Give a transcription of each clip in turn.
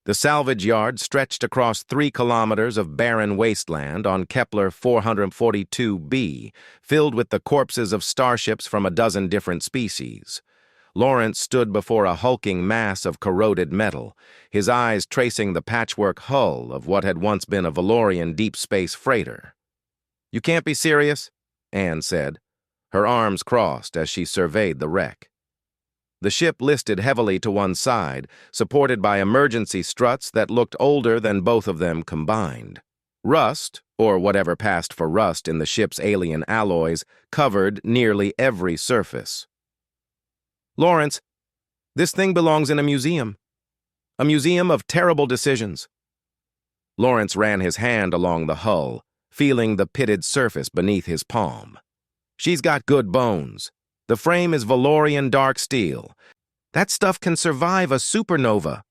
The salvage yard stretched across 3 kilometers of barren wasteland on Kepler 442b, filled with the corpses of starships from a dozen different species. Lawrence stood before a hulking mass of corroded metal, his eyes tracing the patchwork hull of what had once been a Valorian deep space freighter. "You can't be serious," Anne said, her arms crossed as she surveyed the wreck. The ship listed heavily to one side, supported by emergency struts that looked older than both of them combined. Rust, or whatever passed for rust in the ship's alien alloys, covered nearly every surface. "Lawrence, this thing belongs in a museum. A museum of terrible decisions." Lawrence ran his hand along the hull, feeling the pitted surface beneath his palm. "She's got good bones. The frame is Valorian dark steel. That stuff can survive a supernova.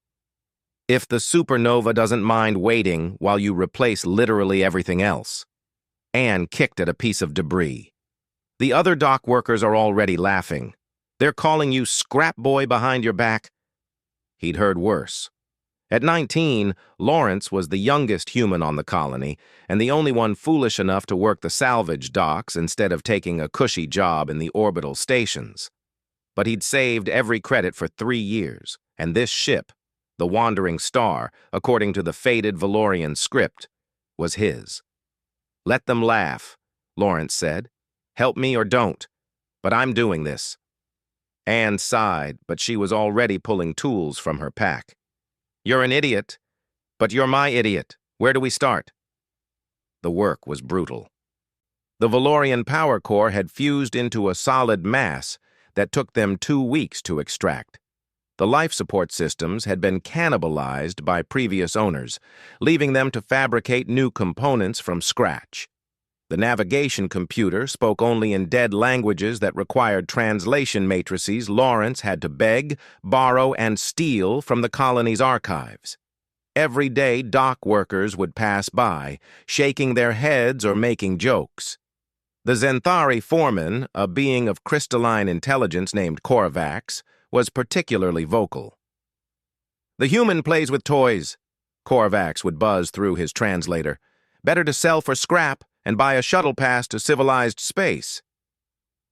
If the supernova doesn't mind waiting while you replace literally everything else." Anne kicked at a piece of debris. "The other dock workers are already laughing. They're calling you scrap boy behind your back." He'd heard worse. At 19, Lawrence was the youngest human on the colony and the only one foolish enough to work the salvage docks instead of taking a cushy job in the orbital stations. But he'd saved every credit for 3 years, and this ship, the Wandering Star, according to the faded Valorian script, was his. "Let them laugh," Lawrence said. "Help me or don't, but I'm doing this." Anne sighed, but she was already pulling tools from her pack. "You're an idiot, but you're my idiot. Where do we start?" The work was brutal. The Valorian power core had fused into a solid mass that took them 2 weeks to extract. The life support systems had been cannibalized by previous owners, leaving them to fabricate new components from scratch. The navigation computer spoke only in dead languages that required translation matrices Lawrence had to beg, borrow, and steal from the colony's archives. Every day, dock workers would pass by, shaking their heads or making jokes. The Zenthari foreman, a being of crystalline intelligence named Korvax, was particularly vocal. "The human plays with toys," Korvax would buzz through his translator. "Better to sell for scrap and buy a shuttle pass to civilized space."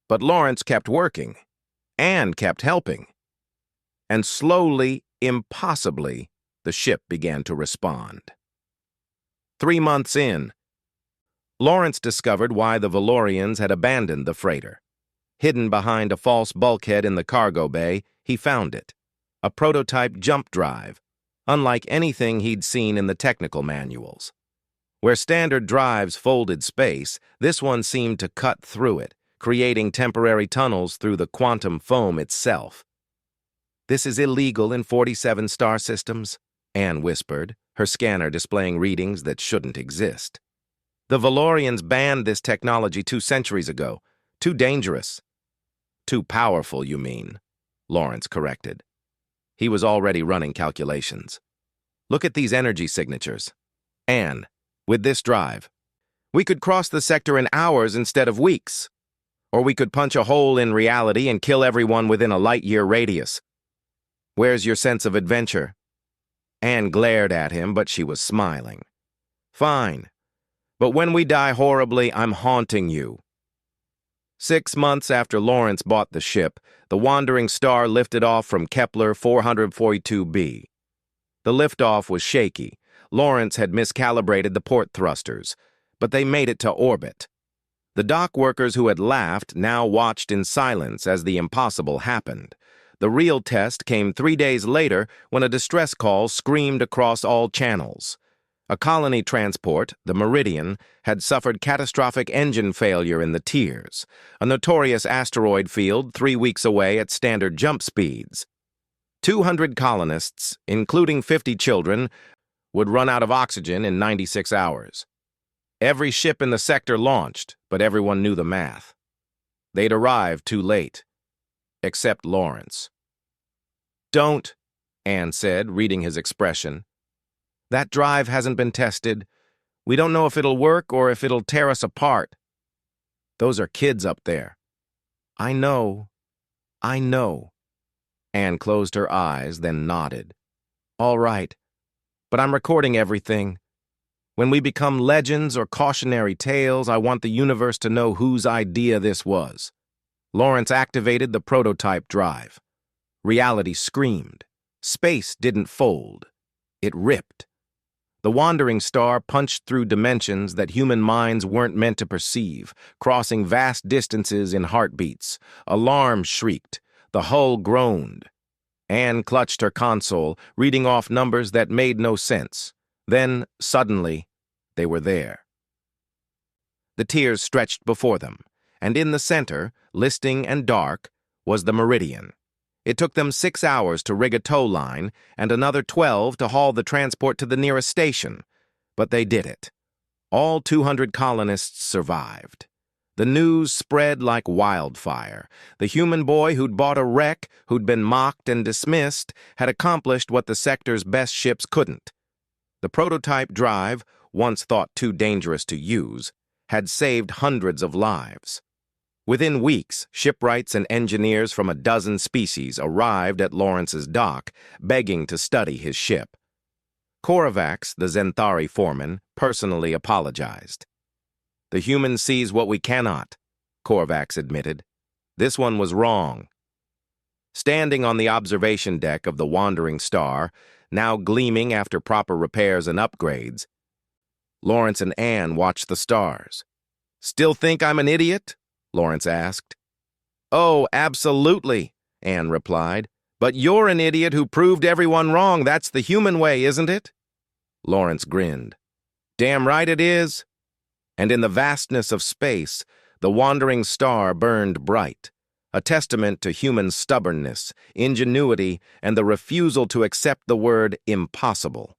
But Lawrence kept working, and kept helping. And slowly, impossibly, the ship began to respond. 3 months in, Lawrence discovered why the Valorians had abandoned the freighter. Hidden behind a false bulkhead in the cargo bay, he found it. A prototype jump drive, unlike anything he'd seen in the technical manuals. Where standard drives folded space, this one seemed to cut through it, creating temporary tunnels through the quantum foam itself. "This is illegal in 47 star systems," Anne whispered, her scanner displaying readings that shouldn't exist. "The Valorians banned this technology 2 centuries ago. Too dangerous." "Too powerful, you mean," Lawrence corrected. He was already running calculations. "Look at these energy signatures. Anne, with this drive, we could cross the sector in hours instead of weeks. Or we could punch a hole in reality and kill everyone within a light-year radius. Where's your sense of adventure?" Anne glared at him, but she was smiling. "Fine. But when we die horribly, I'm haunting you." 6 months after Lawrence bought the ship, the Wandering Star lifted off from Kepler 442b. The liftoff was shaky. Lawrence had miscalibrated the port thrusters, but they made it to orbit. The dock workers who had laughed now watched in silence as the impossible happened. The real test came 3 days later when a distress call screamed across all channels. A colony transport, the Meridian, had suffered catastrophic engine failure in the Tiers, a notorious asteroid field 3 weeks away at standard jump speeds. 200 colonists, including 50 children, would run out of oxygen in 96 hours. Every ship in the sector launched, but everyone knew the math. They'd arrived too late. Except Lawrence. "Don't," Anne said, reading his expression. "That drive hasn't been tested. We don't know if it'll work or if it'll tear us apart. Those are kids up there." I know. Anne closed her eyes, then nodded. "All right. But I'm recording everything. When we become legends or cautionary tales, I want the universe to know whose idea this was. Lawrence activated the prototype drive. Reality screamed. Space didn't fold. It ripped. The wandering star punched through dimensions that human minds weren't meant to perceive, crossing vast distances in heartbeats. Alarms shrieked. The hull groaned. Anne clutched her console, reading off numbers that made no sense. Then, suddenly, they were there. The tiers stretched before them, and in the center, listing and dark, was the meridian. It took them 6 hours to rig a tow line and another 12 to haul the transport to the nearest station. But they did it. All 200 colonists survived. The news spread like wildfire. The human boy who'd bought a wreck, who'd been mocked and dismissed, had accomplished what the sector's best ships couldn't. The prototype drive, once thought too dangerous to use, had saved hundreds of lives. Within weeks, shipwrights and engineers from a dozen species arrived at Lawrence's dock, begging to study his ship. Korvax, the Zenthari foreman, personally apologized. "The human sees what we cannot," Korvax admitted. "This one was wrong." Standing on the observation deck of the wandering star, now gleaming after proper repairs and upgrades, Lawrence and Anne watched the stars. "Still think I'm an idiot?" Lawrence asked. "Oh, absolutely," Anne replied. "But you're an idiot who proved everyone wrong. That's the human way, isn't it?" Lawrence grinned. "Damn right it is." And in the vastness of space, the wandering star burned bright, a testament to human stubbornness, ingenuity, and the refusal to accept the word impossible.